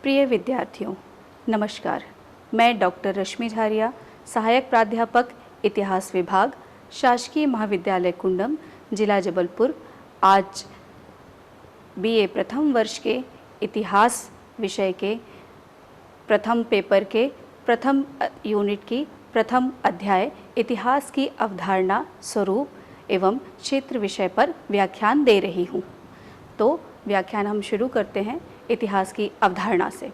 प्रिय विद्यार्थियों, नमस्कार। मैं डॉक्टर रश्मि झारिया, सहायक प्राध्यापक इतिहास विभाग, शासकीय महाविद्यालय कुंडम, जिला जबलपुर, आज बीए प्रथम वर्ष के इतिहास विषय के प्रथम पेपर के प्रथम यूनिट की प्रथम अध्याय इतिहास की अवधारणा, स्वरूप एवं क्षेत्र विषय पर व्याख्यान दे रही हूँ। तो व्याख्यान हम शुरू करते हैं इतिहास की अवधारणा से।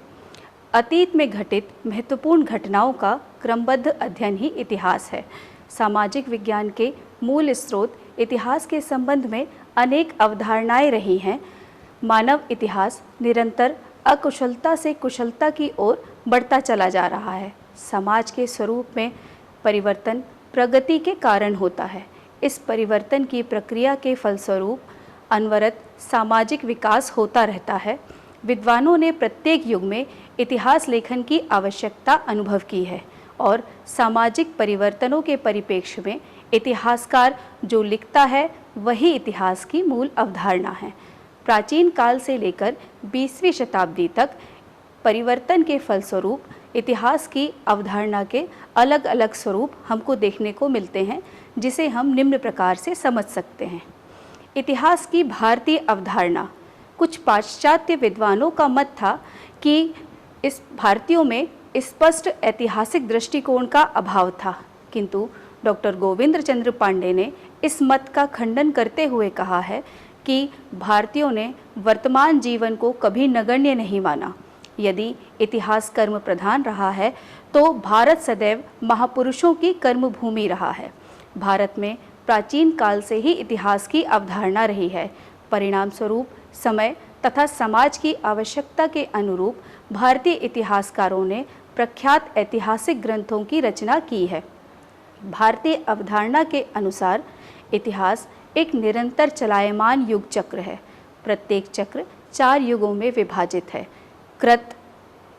अतीत में घटित महत्वपूर्ण घटनाओं का क्रमबद्ध अध्ययन ही इतिहास है। सामाजिक विज्ञान के मूल स्रोत इतिहास के संबंध में अनेक अवधारणाएं रही हैं। मानव इतिहास निरंतर अकुशलता से कुशलता की ओर बढ़ता चला जा रहा है। समाज के स्वरूप में परिवर्तन प्रगति के कारण होता है। इस परिवर्तन की प्रक्रिया के फलस्वरूप अनवरत सामाजिक विकास होता रहता है। विद्वानों ने प्रत्येक युग में इतिहास लेखन की आवश्यकता अनुभव की है और सामाजिक परिवर्तनों के परिप्रेक्ष्य में इतिहासकार जो लिखता है वही इतिहास की मूल अवधारणा है। प्राचीन काल से लेकर 20वीं शताब्दी तक परिवर्तन के फलस्वरूप इतिहास की अवधारणा के अलग अलग स्वरूप हमको देखने को मिलते हैं, जिसे हम निम्न प्रकार से समझ सकते हैं। इतिहास की भारतीय अवधारणा। कुछ पाश्चात्य विद्वानों का मत था कि इस भारतीयों में स्पष्ट ऐतिहासिक दृष्टिकोण का अभाव था, किंतु डॉक्टर गोविंद चंद्र पांडे ने इस मत का खंडन करते हुए कहा है कि भारतीयों ने वर्तमान जीवन को कभी नगण्य नहीं माना। यदि इतिहास कर्म प्रधान रहा है तो भारत सदैव महापुरुषों की कर्मभूमि रहा है। भारत में प्राचीन काल से ही इतिहास की अवधारणा रही है। परिणाम स्वरूप समय तथा समाज की आवश्यकता के अनुरूप भारतीय इतिहासकारों ने प्रख्यात ऐतिहासिक ग्रंथों की रचना की है। भारतीय अवधारणा के अनुसार इतिहास एक निरंतर चलायमान युग चक्र है। प्रत्येक चक्र 4 युगों में विभाजित है: कृत,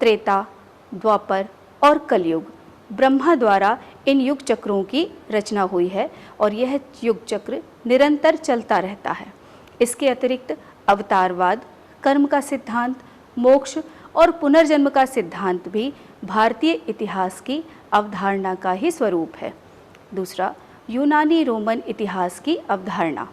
त्रेता, द्वापर और कलयुग। ब्रह्मा द्वारा इन युग चक्रों की रचना हुई है और यह युग चक्र निरंतर चलता रहता है। इसके अतिरिक्त अवतारवाद, कर्म का सिद्धांत, मोक्ष और पुनर्जन्म का सिद्धांत भी भारतीय इतिहास की अवधारणा का ही स्वरूप है। दूसरा, यूनानी रोमन इतिहास की अवधारणा।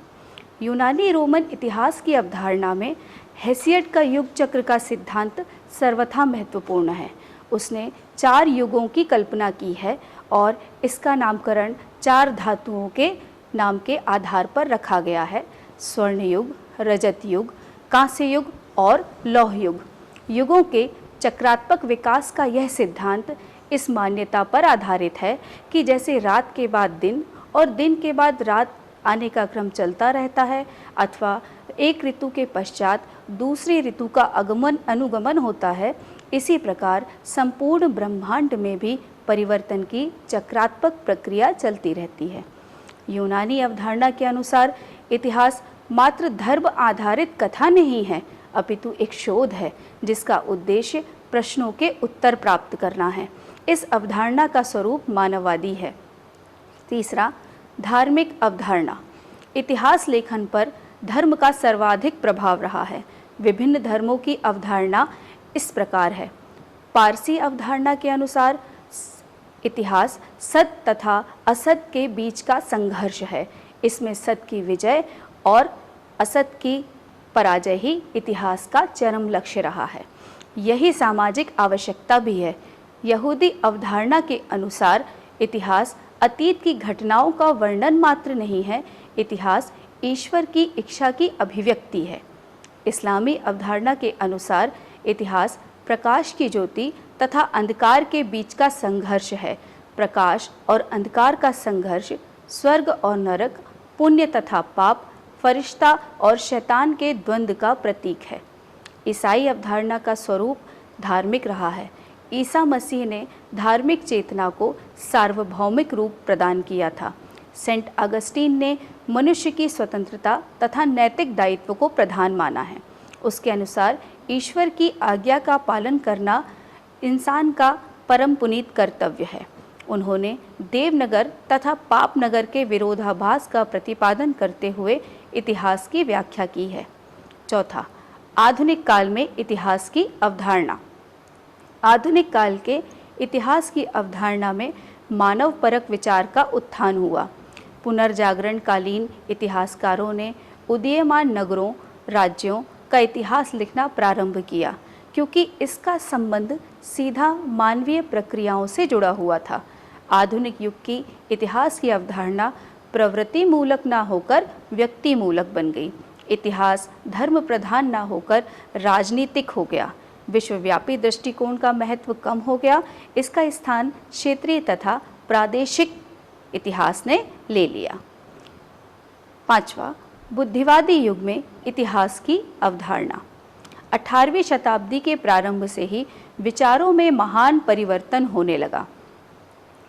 यूनानी रोमन इतिहास की अवधारणा में हेसियड का युग चक्र का सिद्धांत सर्वथा महत्वपूर्ण है। उसने 4 युगों की कल्पना की है और इसका नामकरण 4 धातुओं के नाम के आधार पर रखा गया है: स्वर्ण युग, रजत युग, कांस्य युग और लौह युग। युगों के चक्रात्मक विकास का यह सिद्धांत इस मान्यता पर आधारित है कि जैसे रात के बाद दिन और दिन के बाद रात आने का क्रम चलता रहता है, अथवा एक ऋतु के पश्चात दूसरी ऋतु का आगमन अनुगमन होता है, इसी प्रकार संपूर्ण ब्रह्मांड में भी परिवर्तन की चक्रात्मक प्रक्रिया चलती रहती है। यूनानी अवधारणा के अनुसार इतिहास मात्र धर्म आधारित कथा नहीं है, अपितु एक शोध है जिसका उद्देश्य प्रश्नों के उत्तर प्राप्त करना है। इस अवधारणा का स्वरूप मानववादी है। तीसरा, धार्मिक अवधारणा। इतिहास लेखन पर धर्म का सर्वाधिक प्रभाव रहा है। विभिन्न धर्मों की अवधारणा इस प्रकार है। पारसी अवधारणा के अनुसार इतिहास सत्य तथा असत के बीच का संघर्ष है। इसमें सत्य की विजय और असत की पराजय ही इतिहास का चरम लक्ष्य रहा है। यही सामाजिक आवश्यकता भी है। यहूदी अवधारणा के अनुसार इतिहास अतीत की घटनाओं का वर्णन मात्र नहीं है, इतिहास ईश्वर की इच्छा की अभिव्यक्ति है। इस्लामी अवधारणा के अनुसार इतिहास प्रकाश की ज्योति तथा अंधकार के बीच का संघर्ष है। प्रकाश और अंधकार का संघर्ष स्वर्ग और नरक, पुण्य तथा पाप, फरिश्ता और शैतान के द्वंद्व का प्रतीक है। ईसाई अवधारणा का स्वरूप धार्मिक रहा है। ईसा मसीह ने धार्मिक चेतना को सार्वभौमिक रूप प्रदान किया था। सेंट अगस्टीन ने मनुष्य की स्वतंत्रता तथा नैतिक दायित्व को प्रधान माना है। उसके अनुसार ईश्वर की आज्ञा का पालन करना इंसान का परम पुनीत कर्तव्य है। उन्होंने देवनगर तथा पापनगर के विरोधाभास का प्रतिपादन करते हुए इतिहास की व्याख्या की है। चौथा, आधुनिक काल में इतिहास की अवधारणा। आधुनिक काल के इतिहास की अवधारणा में मानव परक विचार का उत्थान हुआ। पुनर्जागरण कालीन इतिहासकारों ने उदीयमान नगरों, राज्यों का इतिहास लिखना प्रारंभ किया, क्योंकि इसका संबंध सीधा मानवीय प्रक्रियाओं से जुड़ा हुआ था। आधुनिक युग की इतिहास की अवधारणा प्रवृत्ति मूलक ना होकर व्यक्ति मूलक बन गई। इतिहास धर्म प्रधान ना होकर राजनीतिक हो गया। विश्वव्यापी दृष्टिकोण का महत्व कम हो गया। इसका स्थान क्षेत्रीय तथा प्रादेशिक इतिहास ने ले लिया। पांचवा, बुद्धिवादी युग में इतिहास की अवधारणा। 18वीं शताब्दी के प्रारंभ से ही विचारों में महान परिवर्तन होने लगा।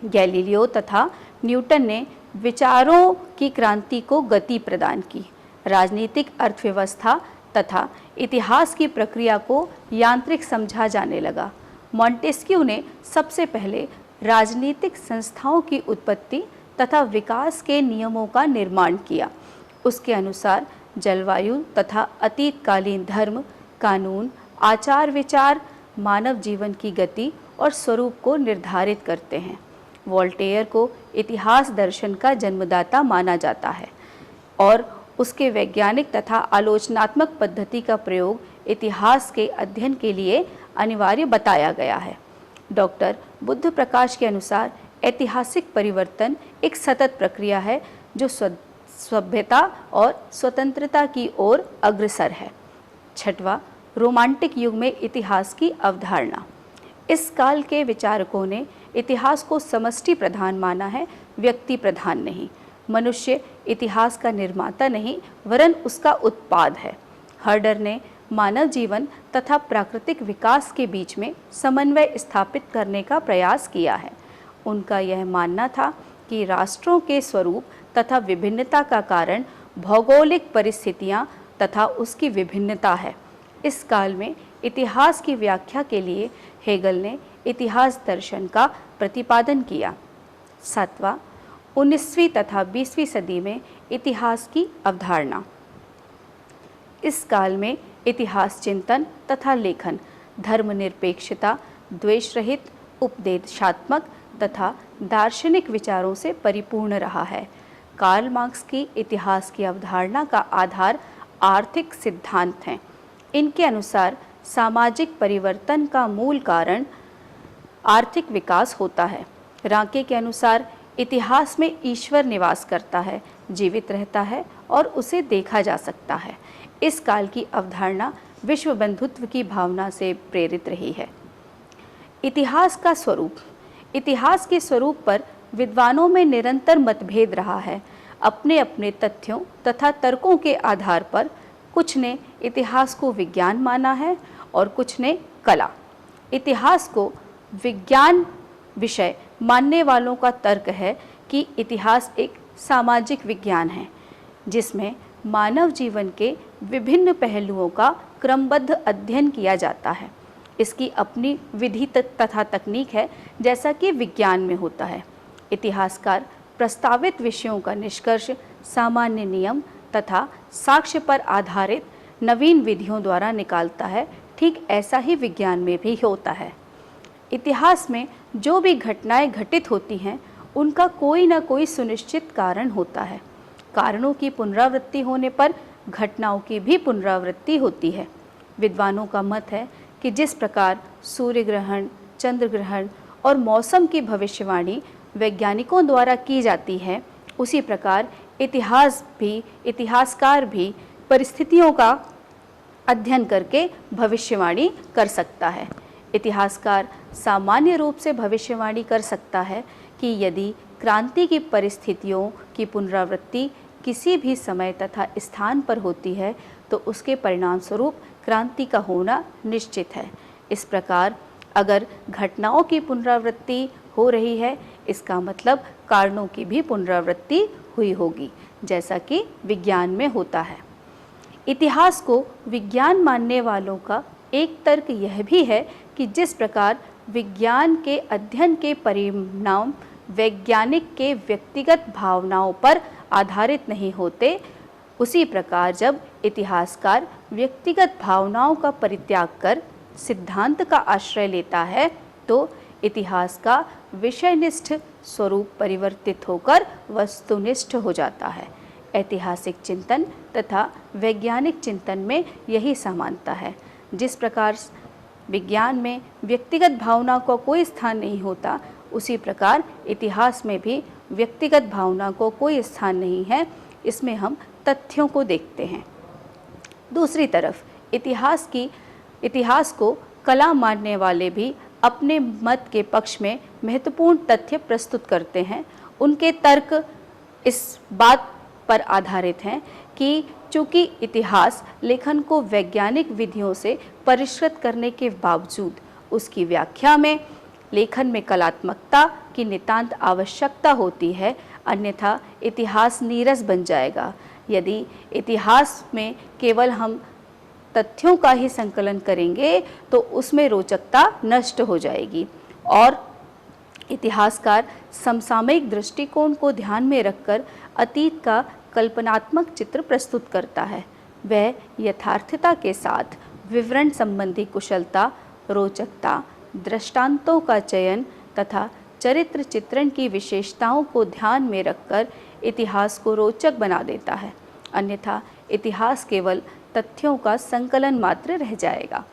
गैलीलियो तथा न्यूटन ने विचारों की क्रांति को गति प्रदान की। राजनीतिक अर्थव्यवस्था तथा इतिहास की प्रक्रिया को यांत्रिक समझा जाने लगा। मॉन्टेस्क्यू ने सबसे पहले राजनीतिक संस्थाओं की उत्पत्ति तथा विकास के नियमों का निर्माण किया। उसके अनुसार जलवायु तथा अतीतकालीन धर्म, कानून, आचार विचार मानव जीवन की गति और स्वरूप को निर्धारित करते हैं। वोल्टेयर को इतिहास दर्शन का जन्मदाता माना जाता है और उसके वैज्ञानिक तथा आलोचनात्मक पद्धति का प्रयोग इतिहास के अध्ययन के लिए अनिवार्य बताया गया है। डॉक्टर बुद्ध प्रकाश के अनुसार ऐतिहासिक परिवर्तन एक सतत प्रक्रिया है जो सभ्यता और स्वतंत्रता की ओर अग्रसर है। छठवां, रोमांटिक युग में इतिहास की अवधारणा। इस काल के विचारकों ने इतिहास को समष्टि प्रधान माना है, व्यक्ति प्रधान नहीं। मनुष्य इतिहास का निर्माता नहीं वरन उसका उत्पाद है। हर्डर ने मानव जीवन तथा प्राकृतिक विकास के बीच में समन्वय स्थापित करने का प्रयास किया है। उनका यह मानना था कि राष्ट्रों के स्वरूप तथा विभिन्नता का कारण भौगोलिक परिस्थितियां तथा उसकी विभिन्नता है। इस काल में इतिहास की व्याख्या के लिए हेगल ने इतिहास दर्शन का प्रतिपादन किया। सातवां, 19वीं तथा 20वीं सदी में इतिहास की अवधारणा। इस काल में इतिहास चिंतन तथा लेखन धर्मनिरपेक्षता, द्वेष रहित, उपदेशात्मक तथा दार्शनिक विचारों से परिपूर्ण रहा है। कार्ल मार्क्स की इतिहास की अवधारणा का आधार आर्थिक सिद्धांत हैं। इनके अनुसार सामाजिक परिवर्तन का मूल कारण आर्थिक विकास होता है। रांके के अनुसार इतिहास में ईश्वर निवास करता है, जीवित रहता है और उसे देखा जा सकता है। इस काल की अवधारणा विश्व बंधुत्व की भावना से प्रेरित रही है। इतिहास का स्वरूप। इतिहास के स्वरूप पर विद्वानों में निरंतर मतभेद रहा है। अपने अपने तथ्यों तथा तर्कों के आधार पर कुछ ने इतिहास को विज्ञान माना है और कुछ ने कला। इतिहास को विज्ञान विषय मानने वालों का तर्क है कि इतिहास एक सामाजिक विज्ञान है जिसमें मानव जीवन के विभिन्न पहलुओं का क्रमबद्ध अध्ययन किया जाता है। इसकी अपनी विधि तथा तकनीक है, जैसा कि विज्ञान में होता है। इतिहासकार प्रस्तावित विषयों का निष्कर्ष सामान्य नियम तथा साक्ष्य पर आधारित नवीन विधियों द्वारा निकालता है। ठीक ऐसा ही विज्ञान में भी होता है। इतिहास में जो भी घटनाएं घटित होती हैं उनका कोई ना कोई सुनिश्चित कारण होता है। कारणों की पुनरावृत्ति होने पर घटनाओं की भी पुनरावृत्ति होती है। विद्वानों का मत है कि जिस प्रकार सूर्य ग्रहण, चंद्र ग्रहण और मौसम की भविष्यवाणी वैज्ञानिकों द्वारा की जाती है, उसी प्रकार इतिहासकार भी परिस्थितियों का अध्ययन करके भविष्यवाणी कर सकता है। इतिहासकार सामान्य रूप से भविष्यवाणी कर सकता है कि यदि क्रांति की परिस्थितियों की पुनरावृत्ति किसी भी समय तथा स्थान पर होती है तो उसके परिणाम स्वरूप क्रांति का होना निश्चित है। इस प्रकार अगर घटनाओं की पुनरावृत्ति हो रही है, इसका मतलब कारणों की भी पुनरावृत्ति हुई होगी, जैसा कि विज्ञान में होता है। इतिहास को विज्ञान मानने वालों का एक तर्क यह भी है कि जिस प्रकार विज्ञान के अध्ययन के परिणाम वैज्ञानिक के व्यक्तिगत भावनाओं पर आधारित नहीं होते, उसी प्रकार जब इतिहासकार व्यक्तिगत भावनाओं का परित्याग कर सिद्धांत का आश्रय लेता है तो इतिहास का विषयनिष्ठ स्वरूप परिवर्तित होकर वस्तुनिष्ठ हो जाता है। ऐतिहासिक चिंतन तथा वैज्ञानिक चिंतन में यही समानता है। जिस प्रकार विज्ञान में व्यक्तिगत भावना का कोई स्थान नहीं होता, उसी प्रकार इतिहास में भी व्यक्तिगत भावना को कोई स्थान नहीं है। इसमें हम तथ्यों को देखते हैं। दूसरी तरफ इतिहास को कला मानने वाले भी अपने मत के पक्ष में महत्वपूर्ण तथ्य प्रस्तुत करते हैं। उनके तर्क इस बात पर आधारित हैं कि चूँकि इतिहास लेखन को वैज्ञानिक विधियों से परिष्कृत करने के बावजूद उसकी व्याख्या में लेखन में कलात्मकता की नितांत आवश्यकता होती है, अन्यथा इतिहास नीरस बन जाएगा। यदि इतिहास में केवल हम तथ्यों का ही संकलन करेंगे तो उसमें रोचकता नष्ट हो जाएगी और इतिहासकार समसामयिक दृष्टिकोण को ध्यान में रखकर अतीत का कल्पनात्मक चित्र प्रस्तुत करता है। वह यथार्थता के साथ विवरण संबंधी कुशलता, रोचकता, दृष्टांतों का चयन तथा चरित्र चित्रण की विशेषताओं को ध्यान में रखकर इतिहास को रोचक बना देता है, अन्यथा इतिहास केवल तथ्यों का संकलन मात्र रह जाएगा।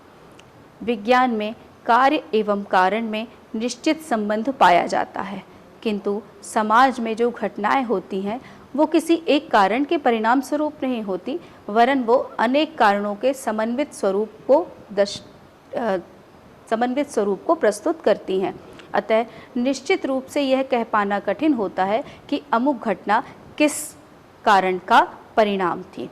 विज्ञान में कार्य एवं कारण में निश्चित संबंध पाया जाता है, किंतु समाज में जो घटनाएं होती हैं वो किसी एक कारण के परिणाम स्वरूप नहीं होती, वरन वो अनेक कारणों के समन्वित स्वरूप को प्रस्तुत करती हैं। अतः निश्चित रूप से यह कह पाना कठिन होता है कि अमुक घटना किस कारण का परिणाम थी।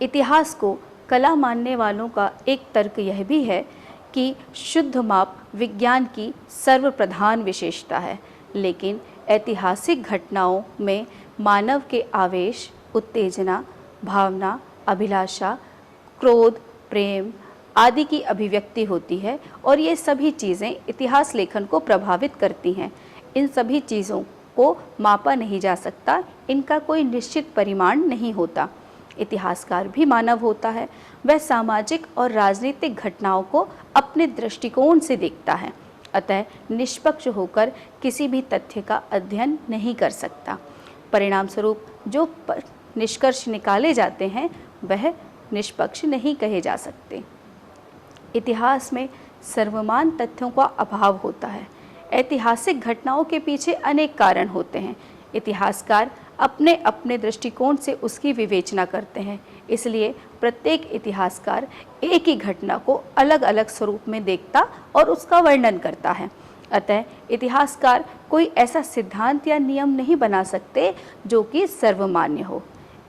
इतिहास को कला मानने वालों का एक तर्क यह भी है कि शुद्ध माप विज्ञान की सर्वप्रधान विशेषता है, लेकिन ऐतिहासिक घटनाओं में मानव के आवेश, उत्तेजना, भावना, अभिलाषा, क्रोध, प्रेम आदि की अभिव्यक्ति होती है और ये सभी चीज़ें इतिहास लेखन को प्रभावित करती हैं। इन सभी चीज़ों को मापा नहीं जा सकता, इनका कोई निश्चित परिमाण नहीं होता। इतिहासकार भी मानव होता है, वह सामाजिक और राजनीतिक घटनाओं को अपने दृष्टिकोण से देखता है, अतः निष्पक्ष होकर किसी भी तथ्य का अध्ययन नहीं कर सकता। परिणाम स्वरूप जो निष्कर्ष निकाले जाते हैं वह निष्पक्ष नहीं कहे जा सकते। इतिहास में सर्वमान तथ्यों का अभाव होता है। ऐतिहासिक घटनाओं के पीछे अनेक कारण होते हैं। इतिहासकार अपने अपने दृष्टिकोण से उसकी विवेचना करते हैं, इसलिए प्रत्येक इतिहासकार एक ही घटना को अलग अलग स्वरूप में देखता और उसका वर्णन करता है। अतः इतिहासकार कोई ऐसा सिद्धांत या नियम नहीं बना सकते जो कि सर्वमान्य हो।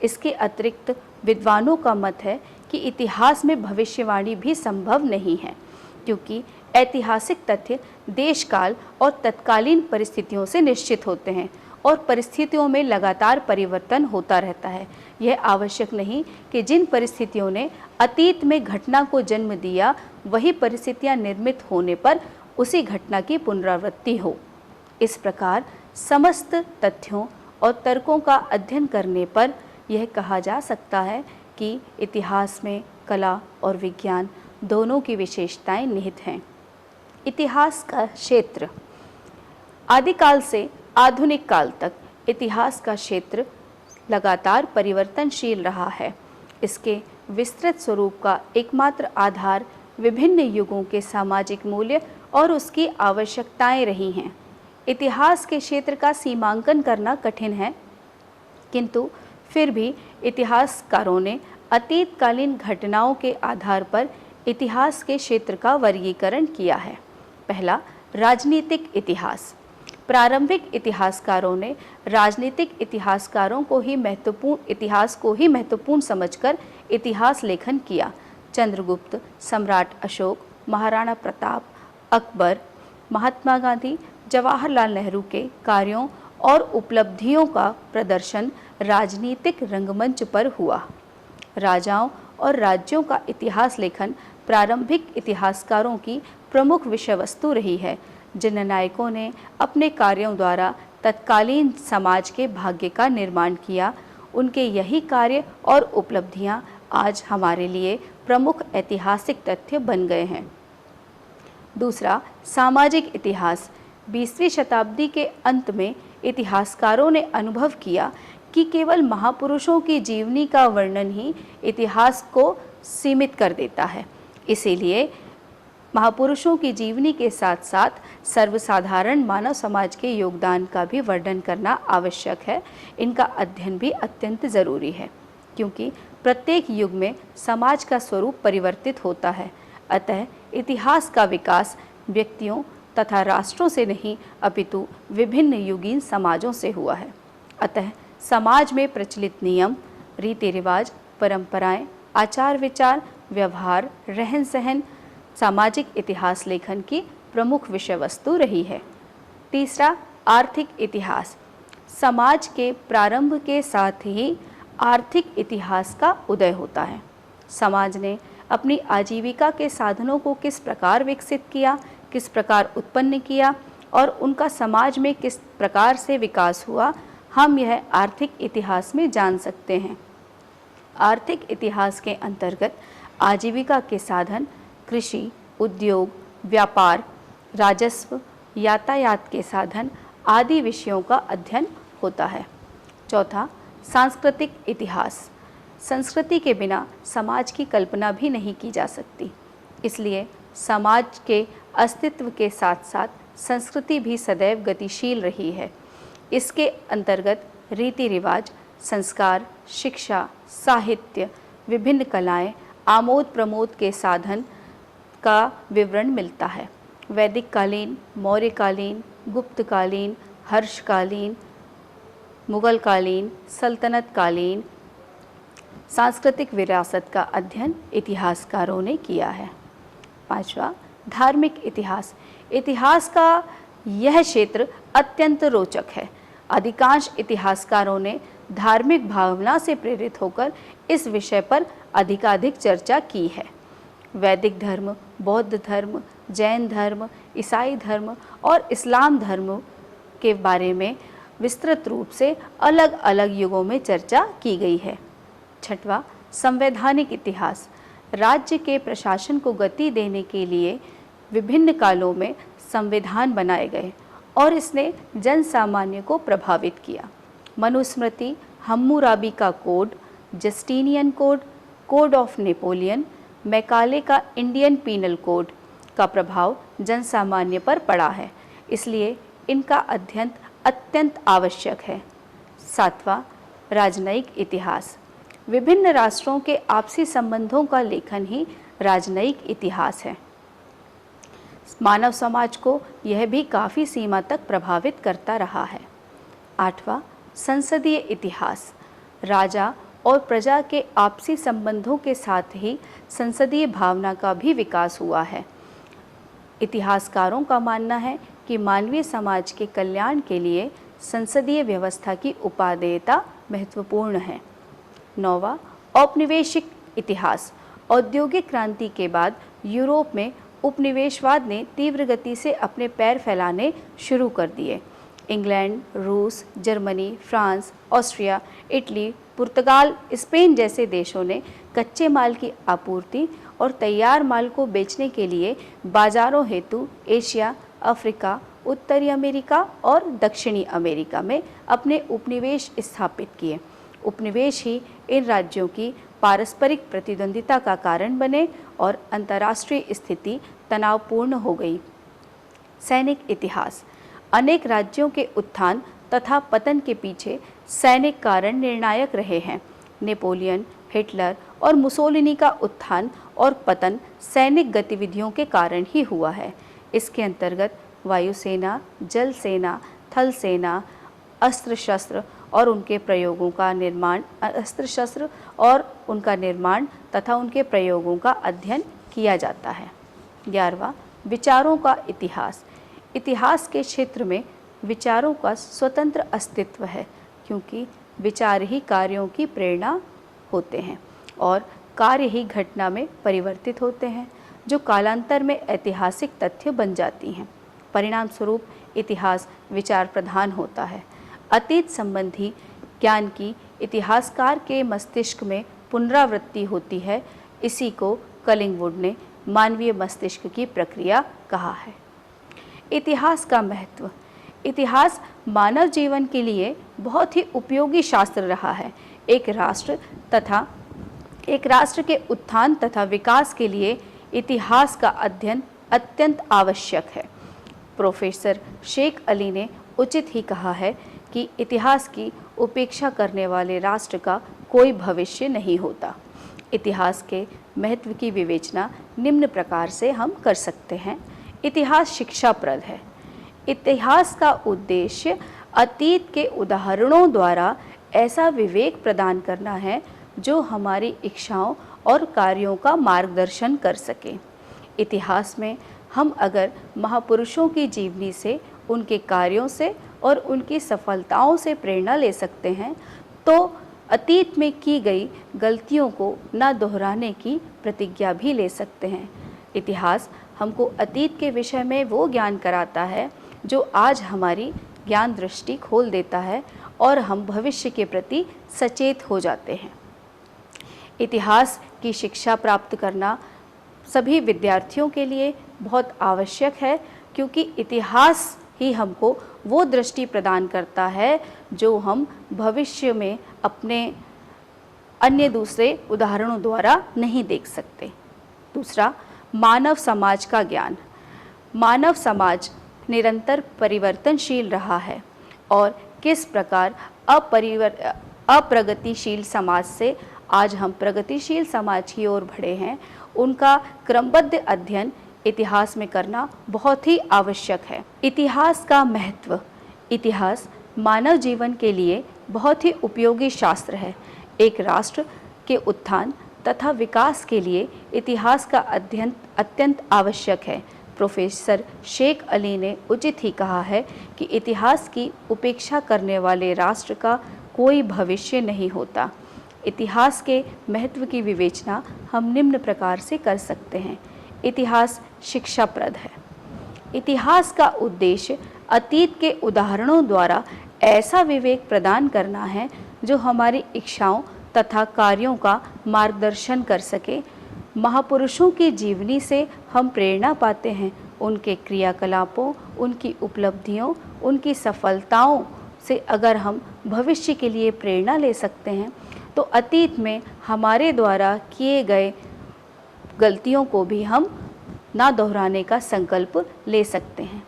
इसके अतिरिक्त विद्वानों का मत है कि इतिहास में भविष्यवाणी भी संभव नहीं है, क्योंकि ऐतिहासिक तथ्य देश काल और तत्कालीन परिस्थितियों से निश्चित होते हैं और परिस्थितियों में लगातार परिवर्तन होता रहता है। यह आवश्यक नहीं कि जिन परिस्थितियों ने अतीत में घटना को जन्म दिया वही परिस्थितियां निर्मित होने पर उसी घटना की पुनरावृत्ति हो। इस प्रकार समस्त तथ्यों और तर्कों का अध्ययन करने पर यह कहा जा सकता है कि इतिहास में कला और विज्ञान दोनों की विशेषताएं निहित हैं। इतिहास का क्षेत्र आदिकाल से आधुनिक काल तक इतिहास का क्षेत्र लगातार परिवर्तनशील रहा है। इसके विस्तृत स्वरूप का एकमात्र आधार विभिन्न युगों के सामाजिक मूल्य और उसकी आवश्यकताएं रही हैं। इतिहास के क्षेत्र का सीमांकन करना कठिन है, किंतु फिर भी इतिहासकारों ने अतीतकालीन घटनाओं के आधार पर इतिहास के क्षेत्र का वर्गीकरण किया है। पहला, राजनीतिक इतिहास। प्रारंभिक इतिहासकारों ने राजनीतिक इतिहास को ही महत्वपूर्ण समझकर इतिहास लेखन किया। चंद्रगुप्त, सम्राट अशोक, महाराणा प्रताप, अकबर, महात्मा गांधी, जवाहरलाल नेहरू के कार्यों और उपलब्धियों का प्रदर्शन राजनीतिक रंगमंच पर हुआ। राजाओं और राज्यों का इतिहास लेखन प्रारंभिक इतिहासकारों की प्रमुख विषय वस्तु रही है। जिन नायकों ने अपने कार्यों द्वारा तत्कालीन समाज के भाग्य का निर्माण किया, उनके यही कार्य और उपलब्धियां आज हमारे लिए प्रमुख ऐतिहासिक तथ्य बन गए हैं। दूसरा, सामाजिक इतिहास। 20वीं शताब्दी के अंत में इतिहासकारों ने अनुभव किया कि केवल महापुरुषों की जीवनी का वर्णन ही इतिहास को सीमित कर देता है। इसीलिए महापुरुषों की जीवनी के साथ साथ सर्वसाधारण मानव समाज के योगदान का भी वर्णन करना आवश्यक है। इनका अध्ययन भी अत्यंत ज़रूरी है, क्योंकि प्रत्येक युग में समाज का स्वरूप परिवर्तित होता है। अतः इतिहास का विकास व्यक्तियों तथा राष्ट्रों से नहीं, अपितु विभिन्न युगीन समाजों से हुआ है। अतः समाज में प्रचलित नियम, रीति रिवाज, परंपराएं, आचार विचार, व्यवहार, रहन सहन सामाजिक इतिहास लेखन की प्रमुख विषय वस्तु रही है। तीसरा, आर्थिक इतिहास। समाज के प्रारंभ के साथ ही आर्थिक इतिहास का उदय होता है। समाज ने अपनी आजीविका के साधनों को किस प्रकार विकसित किया, किस प्रकार उत्पन्न किया और उनका समाज में किस प्रकार से विकास हुआ, हम यह आर्थिक इतिहास में जान सकते हैं। आर्थिक इतिहास के अंतर्गत आजीविका के साधन, कृषि, उद्योग, व्यापार, राजस्व, यातायात के साधन आदि विषयों का अध्ययन होता है। चौथा, सांस्कृतिक इतिहास। संस्कृति के बिना समाज की कल्पना भी नहीं की जा सकती, इसलिए समाज के अस्तित्व के साथ साथ संस्कृति भी सदैव गतिशील रही है। इसके अंतर्गत रीति रिवाज, संस्कार, शिक्षा, साहित्य, विभिन्न कलाएं, आमोद प्रमोद के साधन का विवरण मिलता है। वैदिक कालीन, मौर्यकालीन, गुप्तकालीन, हर्षकालीन, मुगल कालीन, सल्तनत कालीन सांस्कृतिक विरासत का अध्ययन इतिहासकारों ने किया है। पांचवा, धार्मिक इतिहास। इतिहास का यह क्षेत्र अत्यंत रोचक है। अधिकांश इतिहासकारों ने धार्मिक भावना से प्रेरित होकर इस विषय पर अधिकाधिक चर्चा की है। वैदिक धर्म, बौद्ध धर्म, जैन धर्म, ईसाई धर्म और इस्लाम धर्म के बारे में विस्तृत रूप से अलग अलग युगों में चर्चा की गई है। छठवां, संवैधानिक इतिहास। राज्य के प्रशासन को गति देने के लिए विभिन्न कालों में संविधान बनाए गए और इसने जन सामान्य को प्रभावित किया। मनुस्मृति, हम्मुराबी का code, Justinian code, code of Napoleon, Macaulay का इंडियन पीनल कोड का प्रभाव जन सामान्य पर पड़ा है, इसलिए इनका अध्ययन अत्यंत आवश्यक है। सातवां, राजनयिक इतिहास। विभिन्न राष्ट्रों के आपसी संबंधों का लेखन ही राजनयिक इतिहास है। मानव समाज को यह भी काफ़ी सीमा तक प्रभावित करता रहा है। आठवां, संसदीय इतिहास। राजा और प्रजा के आपसी संबंधों के साथ ही संसदीय भावना का भी विकास हुआ है। इतिहासकारों का मानना है कि मानवीय समाज के कल्याण के लिए संसदीय व्यवस्था की उपादेयता महत्वपूर्ण है। नौवां, औपनिवेशिक इतिहास। औद्योगिक क्रांति के बाद यूरोप में उपनिवेशवाद ने तीव्र गति से अपने पैर फैलाने शुरू कर दिए। इंग्लैंड, रूस, जर्मनी, फ्रांस, ऑस्ट्रिया, इटली, पुर्तगाल, स्पेन जैसे देशों ने कच्चे माल की आपूर्ति और तैयार माल को बेचने के लिए बाजारों हेतु एशिया, अफ्रीका, उत्तरी अमेरिका और दक्षिणी अमेरिका में अपने उपनिवेश स्थापित किए। उपनिवेश ही इन राज्यों की पारस्परिक प्रतिद्वंदिता का कारण बने और अंतर्राष्ट्रीय स्थिति तनावपूर्ण हो गई। सैनिक इतिहास। अनेक राज्यों के उत्थान तथा पतन के पीछे सैनिक कारण निर्णायक रहे हैं। नेपोलियन, हिटलर और मुसोलिनी का उत्थान और पतन सैनिक गतिविधियों के कारण ही हुआ है। इसके अंतर्गत वायुसेना, जल सेना, थल सेना, अस्त्र शस्त्र और उनके प्रयोगों का निर्माण तथा उनके प्रयोगों का अध्ययन किया जाता है। 11वां, विचारों का इतिहास। इतिहास के क्षेत्र में विचारों का स्वतंत्र अस्तित्व है, क्योंकि विचार ही कार्यों की प्रेरणा होते हैं और कार्य ही घटना में परिवर्तित होते हैं, जो कालांतर में ऐतिहासिक तथ्य बन जाती हैं। परिणाम स्वरूप इतिहास विचार प्रधान होता है। अतीत संबंधी ज्ञान की इतिहासकार के मस्तिष्क में पुनरावृत्ति होती है। इसी को कलिंगवुड ने मानवीय मस्तिष्क की प्रक्रिया कहा है। इतिहास का महत्व। इतिहास मानव जीवन के लिए बहुत ही उपयोगी शास्त्र रहा है। एक राष्ट्र के उत्थान तथा विकास के लिए इतिहास का अध्ययन अत्यंत आवश्यक है। प्रोफेसर शेख अली ने उचित ही कहा है कि इतिहास की उपेक्षा करने वाले राष्ट्र का कोई भविष्य नहीं होता। इतिहास के महत्व की विवेचना निम्न प्रकार से हम कर सकते हैं। इतिहास शिक्षाप्रद है। इतिहास का उद्देश्य अतीत के उदाहरणों द्वारा ऐसा विवेक प्रदान करना है जो हमारी इच्छाओं और कार्यों का मार्गदर्शन कर सके। इतिहास में हम अगर महापुरुषों की जीवनी से, उनके कार्यों से और उनकी सफलताओं से प्रेरणा ले सकते हैं तो अतीत में की गई गलतियों को न दोहराने की प्रतिज्ञा भी ले सकते हैं। इतिहास हमको अतीत के विषय में वो ज्ञान कराता है जो आज हमारी ज्ञान दृष्टि खोल देता है और हम भविष्य के प्रति सचेत हो जाते हैं। इतिहास की शिक्षा प्राप्त करना सभी विद्यार्थियों के लिए बहुत आवश्यक है, क्योंकि इतिहास ही हमको वो दृष्टि प्रदान करता है जो हम भविष्य में अपने अन्य दूसरे उदाहरणों द्वारा नहीं देख सकते। दूसरा, मानव समाज का ज्ञान। मानव समाज निरंतर परिवर्तनशील रहा है और किस प्रकार अप्रगतिशील समाज से आज हम प्रगतिशील समाज की ओर बढ़े हैं, उनका क्रमबद्ध अध्ययन इतिहास में करना बहुत ही आवश्यक है। इतिहास का महत्व। इतिहास मानव जीवन के लिए बहुत ही उपयोगी शास्त्र है। एक राष्ट्र के उत्थान तथा विकास के लिए इतिहास का अध्ययन अत्यंत आवश्यक है। प्रोफेसर शेख अली ने उचित ही कहा है कि इतिहास की उपेक्षा करने वाले राष्ट्र का कोई भविष्य नहीं होता। इतिहास के महत्व की विवेचना हम निम्न प्रकार से कर सकते हैं। इतिहास शिक्षाप्रद है। इतिहास का उद्देश्य अतीत के उदाहरणों द्वारा ऐसा विवेक प्रदान करना है जो हमारी इच्छाओं तथा कार्यों का मार्गदर्शन कर सके। महापुरुषों की जीवनी से हम प्रेरणा पाते हैं। उनके क्रियाकलापों, उनकी उपलब्धियों, उनकी सफलताओं से अगर हम भविष्य के लिए प्रेरणा ले सकते हैं तो अतीत में हमारे द्वारा किए गए गलतियों को भी हम ना दोहराने का संकल्प ले सकते हैं।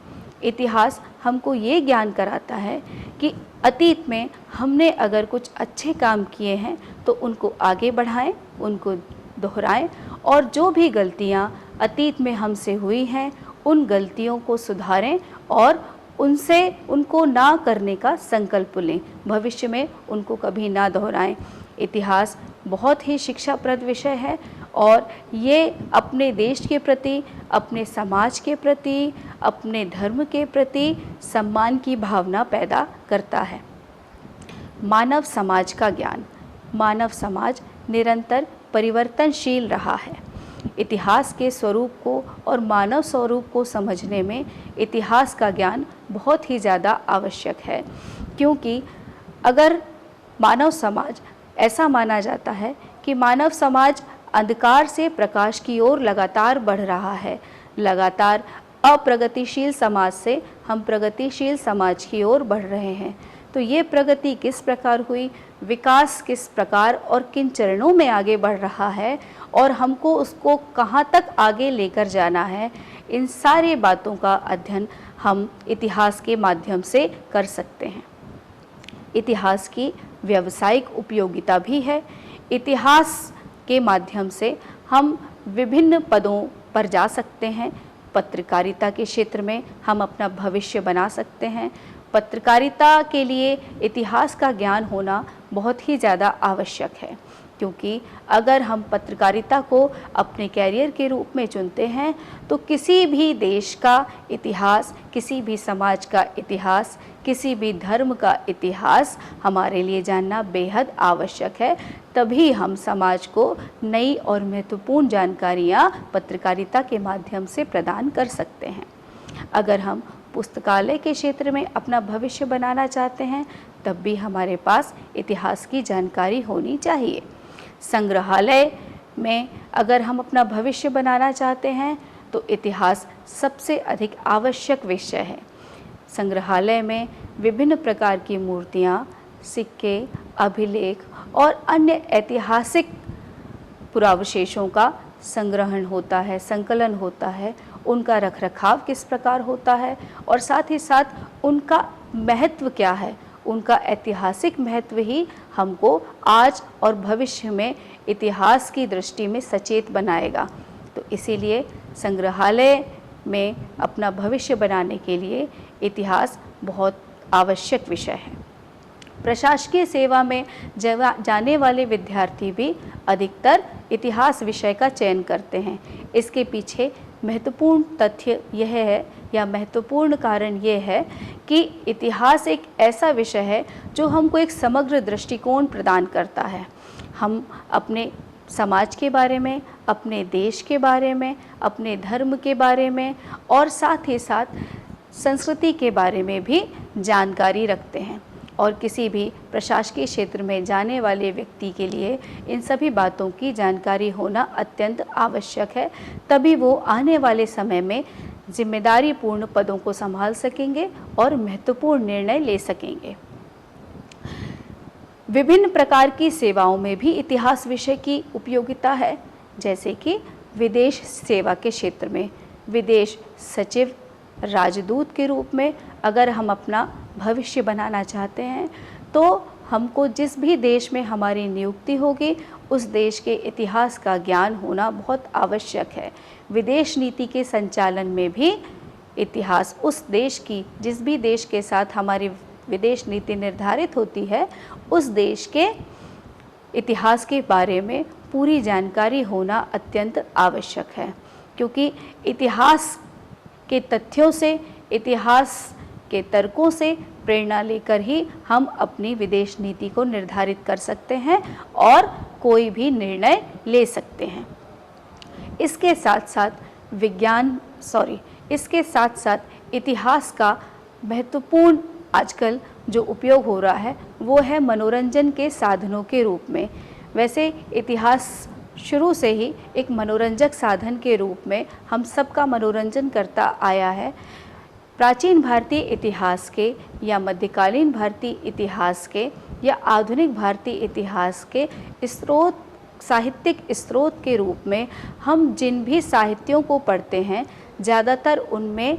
इतिहास हमको ये ज्ञान कराता है कि अतीत में हमने अगर कुछ अच्छे काम किए हैं तो उनको आगे बढ़ाएं, उनको दोहराएं और जो भी गलतियां अतीत में हमसे हुई हैं उन गलतियों को सुधारें और उनको ना करने का संकल्प लें, भविष्य में उनको कभी ना दोहराएं। इतिहास बहुत ही शिक्षाप्रद विषय है और ये अपने देश के प्रति, अपने समाज के प्रति, अपने धर्म के प्रति सम्मान की भावना पैदा करता है। मानव समाज का ज्ञान। मानव समाज निरंतर परिवर्तनशील रहा है। इतिहास के स्वरूप को और मानव स्वरूप को समझने में इतिहास का ज्ञान बहुत ही ज़्यादा आवश्यक है, क्योंकि अगर मानव समाज, ऐसा माना जाता है कि मानव समाज अंधकार से प्रकाश की ओर लगातार बढ़ रहा है। लगातार अप्रगतिशील समाज से हम प्रगतिशील समाज की ओर बढ़ रहे हैं। तो ये प्रगति किस प्रकार हुई, विकास किस प्रकार और किन चरणों में आगे बढ़ रहा है और हमको उसको कहाँ तक आगे लेकर जाना है, इन सारी बातों का अध्ययन हम इतिहास के माध्यम से कर सकते हैं। इतिहास की व्यावसायिक उपयोगिता भी है। इतिहास के माध्यम से हम विभिन्न पदों पर जा सकते हैं। पत्रकारिता के क्षेत्र में हम अपना भविष्य बना सकते हैं। पत्रकारिता के लिए इतिहास का ज्ञान होना बहुत ही ज़्यादा आवश्यक है, क्योंकि अगर हम पत्रकारिता को अपने कैरियर के रूप में चुनते हैं तो किसी भी देश का इतिहास, किसी भी समाज का इतिहास, किसी भी धर्म का इतिहास हमारे लिए जानना बेहद आवश्यक है। तभी हम समाज को नई और महत्वपूर्ण जानकारियाँ पत्रकारिता के माध्यम से प्रदान कर सकते हैं। अगर हम पुस्तकालय के क्षेत्र में अपना भविष्य बनाना चाहते हैं तब भी हमारे पास इतिहास की जानकारी होनी चाहिए। संग्रहालय में अगर हम अपना भविष्य बनाना चाहते हैं तो इतिहास सबसे अधिक आवश्यक विषय है। संग्रहालय में विभिन्न प्रकार की मूर्तियाँ, सिक्के, अभिलेख और अन्य ऐतिहासिक पुरावशेषों का संग्रहण होता है, संकलन होता है, उनका रखरखाव किस प्रकार होता है और साथ ही साथ उनका महत्व क्या है, उनका ऐतिहासिक महत्व ही हमको आज और भविष्य में इतिहास की दृष्टि में सचेत बनाएगा। तो इसीलिए संग्रहालय में अपना भविष्य बनाने के लिए इतिहास बहुत आवश्यक विषय है। प्रशासकीय सेवा में जाने वाले विद्यार्थी भी अधिकतर इतिहास विषय का चयन करते हैं। इसके पीछे महत्वपूर्ण तथ्य यह है या महत्वपूर्ण कारण यह है कि इतिहास एक ऐसा विषय है जो हमको एक समग्र दृष्टिकोण प्रदान करता है। हम अपने समाज के बारे में, अपने देश के बारे में, अपने धर्म के बारे में और साथ ही साथ संस्कृति के बारे में भी जानकारी रखते हैं। और किसी भी प्रशासकीय क्षेत्र में जाने वाले व्यक्ति के लिए इन सभी बातों की जानकारी होना अत्यंत आवश्यक है, तभी वो आने वाले समय में जिम्मेदारीपूर्ण पदों को संभाल सकेंगे और महत्वपूर्ण निर्णय ले सकेंगे। विभिन्न प्रकार की सेवाओं में भी इतिहास विषय की उपयोगिता है, जैसे कि विदेश सेवा के क्षेत्र में विदेश सचिव, राजदूत के रूप में अगर हम अपना भविष्य बनाना चाहते हैं तो हमको जिस भी देश में हमारी नियुक्ति होगी उस देश के इतिहास का ज्ञान होना बहुत आवश्यक है। विदेश नीति के संचालन में भी इतिहास, उस देश की, जिस भी देश के साथ हमारी विदेश नीति निर्धारित होती है उस देश के इतिहास के बारे में पूरी जानकारी होना अत्यंत आवश्यक है, क्योंकि इतिहास के तथ्यों से, इतिहास के तर्कों से प्रेरणा लेकर ही हम अपनी विदेश नीति को निर्धारित कर सकते हैं और कोई भी निर्णय ले सकते हैं। इसके साथ साथ इतिहास का महत्वपूर्ण आजकल जो उपयोग हो रहा है वो है मनोरंजन के साधनों के रूप में। वैसे इतिहास शुरू से ही एक मनोरंजक साधन के रूप में हम सबका मनोरंजन करता आया है। प्राचीन भारतीय इतिहास के या मध्यकालीन भारतीय इतिहास के या आधुनिक भारतीय इतिहास के स्रोत, साहित्यिक स्रोत के रूप में हम जिन भी साहित्यों को पढ़ते हैं ज़्यादातर उनमें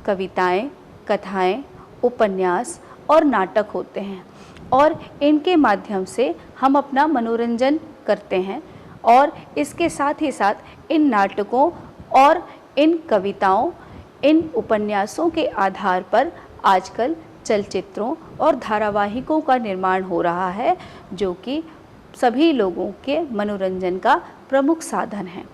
कविताएं, कथाएं, उपन्यास और नाटक होते हैं और इनके माध्यम से हम अपना मनोरंजन करते हैं। और इसके साथ ही साथ इन नाटकों और इन कविताओं, इन उपन्यासों के आधार पर आजकल चलचित्रों और धारावाहिकों का निर्माण हो रहा है, जो कि सभी लोगों के मनोरंजन का प्रमुख साधन है।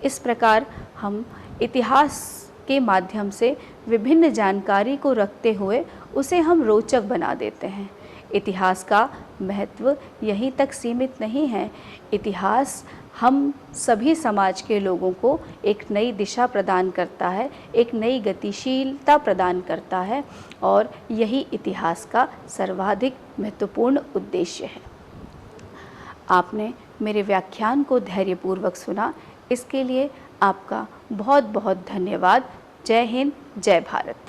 इस प्रकार हम इतिहास के माध्यम से विभिन्न जानकारी को रखते हुए उसे हम रोचक बना देते हैं। इतिहास का महत्व यहीं तक सीमित नहीं है। इतिहास हम सभी समाज के लोगों को एक नई दिशा प्रदान करता है, एक नई गतिशीलता प्रदान करता है और यही इतिहास का सर्वाधिक महत्वपूर्ण उद्देश्य है। आपने मेरे व्याख्यान को धैर्यपूर्वक सुना, इसके लिए आपका बहुत बहुत धन्यवाद। जय हिंद, जय भारत।